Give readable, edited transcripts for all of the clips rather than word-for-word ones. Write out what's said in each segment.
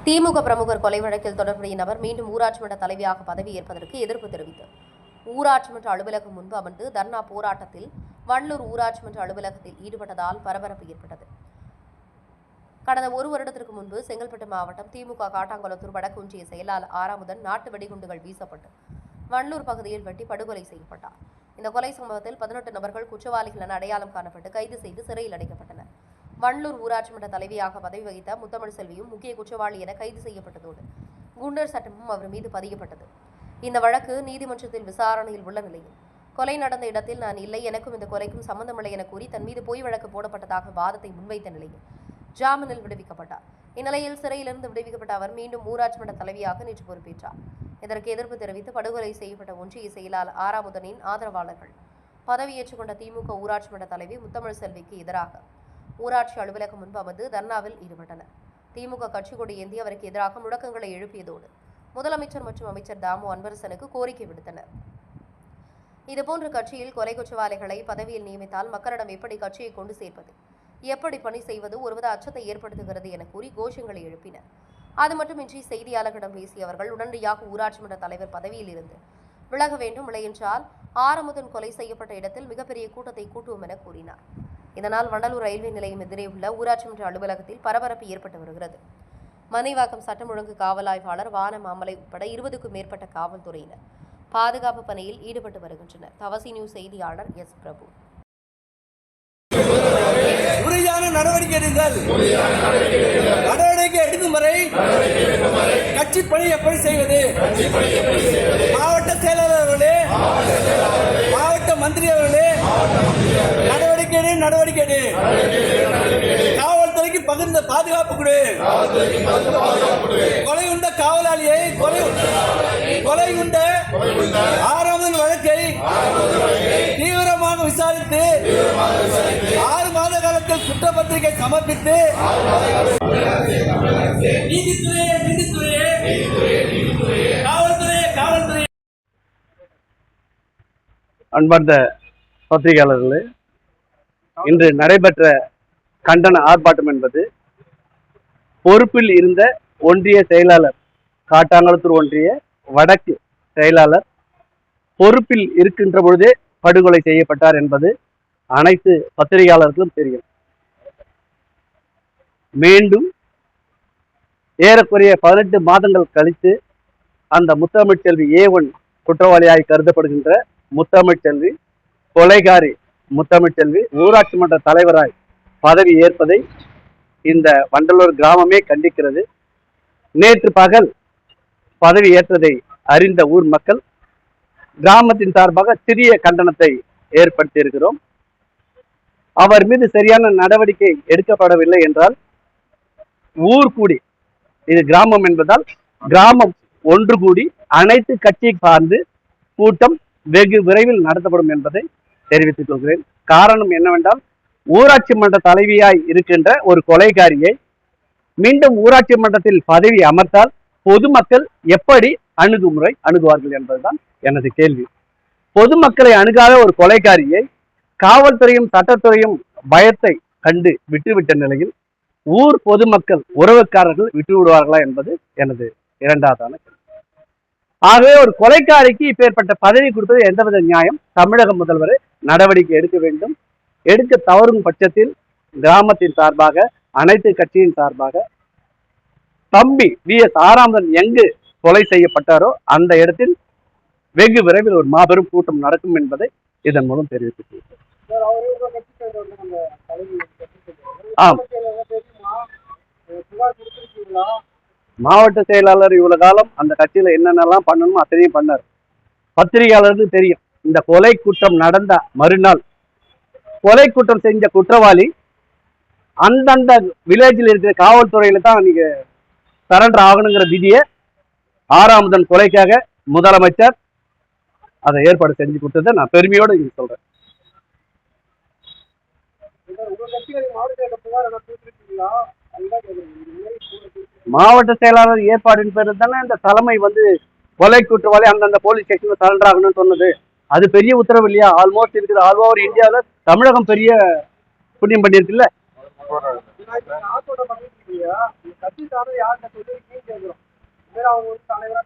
திமுக பிரமுகர் கொலை வழக்கில் தொடர்புடைய நபர் மீண்டும் ஊராட்சி மன்ற தலைவியாக பதவி ஏற்பதற்கு எதிர்ப்பு தெரிவித்து ஊராட்சி மன்ற அலுவலகம் முன்பு அமர்ந்து தர்ணா போராட்டத்தில் வண்டலூர் ஊராட்சி மன்ற அலுவலகத்தில் ஈடுபட்டதால் பரபரப்பு ஏற்பட்டது. கடந்த ஒரு வருடத்திற்கு முன்பு செங்கல்பட்டு மாவட்டம் திமுக காட்டாங்குளத்தூர் வடக்கு ஒன்றிய செயலாளர் ஆறாமுதன் நாட்டு வெடிகுண்டுகள் வீசப்பட்டு வண்டலூர் பகுதியில் வெட்டி படுகொலை செய்யப்பட்டார். இந்த கொலை சம்பவத்தில் 18 நபர்கள் குற்றவாளிகள் என அடையாளம் காணப்பட்டு கைது செய்து சிறையில் அடைக்கப்பட்டனர். வண்டலூர் ஊராட்சி மன்ற தலைவியாக பதவி வகித்த முத்தமிழ் செல்வியும் முக்கிய குற்றவாளி என கைது செய்யப்பட்டதோடு குண்டர் சட்டமும் அவர் மீது பதியப்பட்டது. இந்த வழக்கு நீதிமன்றத்தில் விசாரணையில் உள்ள நிலையில் கொலை நடந்த இடத்தில் நான் இல்லை, எனக்கும் இந்த கொலைக்கும் சம்பந்தமில்லை என கூறி தன் மீது பொய் வழக்கு போடப்பட்டதாக வாதத்தை முன்வைத்த நிலையில் ஜாமீனில் விடுவிக்கப்பட்டார். இந்நிலையில் சிறையிலிருந்து விடுவிக்கப்பட்ட அவர் மீண்டும் ஊராட்சி மன்ற தலைவியாக நேற்று பொறுப்பேற்றார். இதற்கு எதிர்ப்பு தெரிவித்து படுகொலை செய்யப்பட்ட ஒன்றிய செயலாளர் ஆறாமுதனின் ஆதரவாளர்கள் பதவியேற்றுக் கொண்ட திமுக ஊராட்சி மன்ற தலைவி முத்தமிழ் செல்விக்கு எதிராக ஊராட்சி அலுவலகம் முன்பு அமர்ந்து தர்ணாவில் ஈடுபட்டனர். திமுக கட்சி கொடி ஏந்தி அவருக்கு எதிராக முழக்கங்களை எழுப்பியதோடு முதலமைச்சர் மற்றும் அமைச்சர் தாமு அன்பரசனுக்கு கோரிக்கை விடுத்தனர். இதுபோன்ற கட்சியில் கொலை குற்றவாளிகளை பதவியில் நியமித்தால் மக்களிடம் எப்படி கட்சியை கொண்டு சேர்ப்பது, எப்படி பணி செய்வது ஒருவித அச்சத்தை ஏற்படுத்துகிறது என கூறி கோஷங்களை எழுப்பினர். அது மட்டுமின்றி செய்தியாளர்களிடம் பேசிய அவர்கள் உடனடியாக ஊராட்சி மன்ற தலைவர் பதவியில் இருந்து விலக வேண்டும், இல்லையென்றால் ஆறாமுதன் கொலை செய்யப்பட்ட இடத்தில் மிகப்பெரிய கூட்டத்தை கூட்டுவோம் என கூறினார். இதனால் வண்டலூர் ரயில்வே நிலையம் எதிரே உள்ள ஊராட்சி மன்ற அலுவலகத்தில் பரபரப்பு ஏற்பட்டு வருகிறது. மணிவாக்கம் சட்டம் ஒழுங்கு காவல் ஆய்வாளர் வான மாமலை உட்பட 20க்கும் மேற்பட்ட காவல்துறையினர் பாதுகாப்பு பணியில் ஈடுபட்டு வருகின்றனர். தவசி நியூஸ் செய்தியாளர் எஸ் பிரபு. உறுதியான நடவடிக்கை எடுக்கும் வரை கட்சி பணி எப்படி செய்வது, மாவட்ட செயலாளர் அவர்களே, மாவட்ட மந்திரி அவர்களே, நடவடிக்கை காவல்துறைக்கு பகிர்ந்த பாதுகாப்பு கொடு, கொலை உண்ட காவலாளியை, கொலை உண்ட ஆறாவது வழக்கை தீவிரமாக விசாரித்து 6 மாத காலத்தில் குற்றப்பத்திரிகை சமர்ப்பித்து காவல்துறை அன்பார்ந்த பத்திரிகையாளர்களே, இன்று நடைபெற்ற கண்டன ஆர்ப்பாட்டம் என்பது பொறுப்பில் இருந்த ஒன்றிய செயலாளர், காட்டாங்குளத்தூர் ஒன்றிய வடக்கு செயலாளர் பொறுப்பில் இருக்கின்ற பொழுதே படுகொலை செய்யப்பட்டார் என்பது அனைத்து பத்திரிகையாளர்களும் தெரியும். மீண்டும் ஏறக்குறைய 18 மாதங்கள் கழித்து அந்த முத்தமிழ் செல்வி A1 குற்றவாளியாய் கருதப்படுகின்ற முத்தமிழ் செல்வி, கொலைகாரி முத்தமிழ் செல்வி ஊராட்சி மன்ற தலைவராய் பதவி ஏற்பதை இந்த வண்டலூர் கிராமமே கண்டிக்கிறது. நேற்று பகல் பதவி ஏற்றதை அறிந்த ஊர் மக்கள் கிராமத்தின் சார்பாக சிறிய கண்டனத்தை ஏற்படுத்தி இருக்கிறோம். அவர் மீது சரியான நடவடிக்கை எடுக்கப்படவில்லை என்றால் ஊர் கூடி, இது கிராமம் என்பதால் கிராமம் ஒன்று கூடி அனைத்து கட்சியை சார்ந்து கூட்டம் வெகு விரைவில் நடத்தப்படும் என்பதை தெரிவித்துக் கொள்கிறேன். காரணம் என்னவென்றால், ஊராட்சி மன்ற தலைவியாய் இருக்கின்ற ஒரு கொலைகாரியை மீண்டும் ஊராட்சி மன்றத்தில் பதவி அமர்த்தால் பொதுமக்கள் எப்படி அணுகுவார்கள் என்பதுதான் எனது கேள்வி. பொதுமக்களை அணுகாத ஒரு கொலைகாரியை காவல்துறையும் சட்டத்துறையும் பயத்தை கண்டு விட்டுவிட்ட நிலையில் ஊர் பொதுமக்கள் உறவுக்காரர்கள் விட்டு விடுவார்களா என்பது எனது இரண்டாவதான கேள்வி. ஆகவே ஒரு கொலைக்காரிக்கு இப்பேற்பட்ட பதவி கொடுப்பது எந்தவித நியாயம்? தமிழக முதல்வர் நடவடிக்கை எடுக்க வேண்டும். எடுக்க தவறும் பட்சத்தில் கிராமத்தின் சார்பாக, அனைத்து கட்சியின் சார்பாக தம்பி VS ஆறாமுதன் எங்கு கொலை செய்யப்பட்டாரோ அந்த இடத்தில் வெகு விரைவில் ஒரு மாபெரும் கூட்டம் நடக்கும் என்பதை இதன் மூலம் தெரிவித்துள்ளேன். மாவட்ட செயலாளர் இவ்வளவு காலம் அந்த கட்சியில என்னென்னலாம் பண்ணணுமோ அத்தனையும் பண்ணார். பத்திரிகையாளருக்கு தெரியும், இந்த கொலை குற்றம் நடந்த மறுநாள் கொலை குற்றம் செஞ்ச குற்றவாளி அந்தந்த வில்லேஜில் இருக்கிற காவல்துறையில தான் நீங்க சரண்டர் ஆகணுங்கிற விதியை ஆறாமுதன் கொலைக்காக முதலமைச்சர் அதை ஏற்பாடு செஞ்சு கொடுத்ததை நான் பெருமையோடு இங்க சொல்றேன். மாவட்ட செயலாளர் ஏற்பாடின் பேரு தானே இந்த தலைமை கொலை குற்றவாளி அந்தந்த போலீஸ் ஸ்டேஷன்ல சரண்டர் ஆகணும்னு சொன்னது. அது பெரிய உத்தரவு இல்லையா? ஆல்மோஸ்ட் இருக்குது. ஆல் ஓவர் இந்தியாவில் தமிழகம் பெரிய புண்ணியம் பண்ணியிருக்குல்ல. இல்லையா? இந்த கட்சி சார்ந்து யார்கிட்ட சொல்லிருக்கீங்கன்னு கேட்குறோம். வேற அவங்க வந்து தலைவரா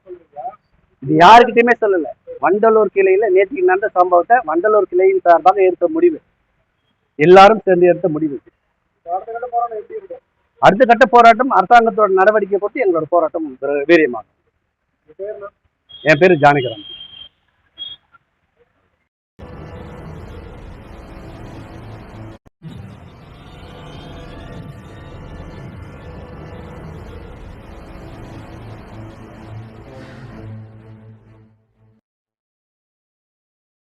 சொல்றீங்க. இது யாருக்கிட்டையுமே சொல்லல. வண்டலூர் கிளையில நேற்றுக்கு நடந்த சம்பவத்தை வண்டலூர் கிளையின் சார்பாக எடுத்த முடிவு, எல்லாரும் சேர்ந்து எடுத்த முடிவு. அடுத்த கட்ட போராட்டம் எப்படி இருக்கும்? அடுத்த கட்ட போராட்டம் அரசாங்கத்தோட நடவடிக்கை பொறுத்து எங்களோட போராட்டம் வீரியமாகும். என் பேரு ஜானகிராமன்.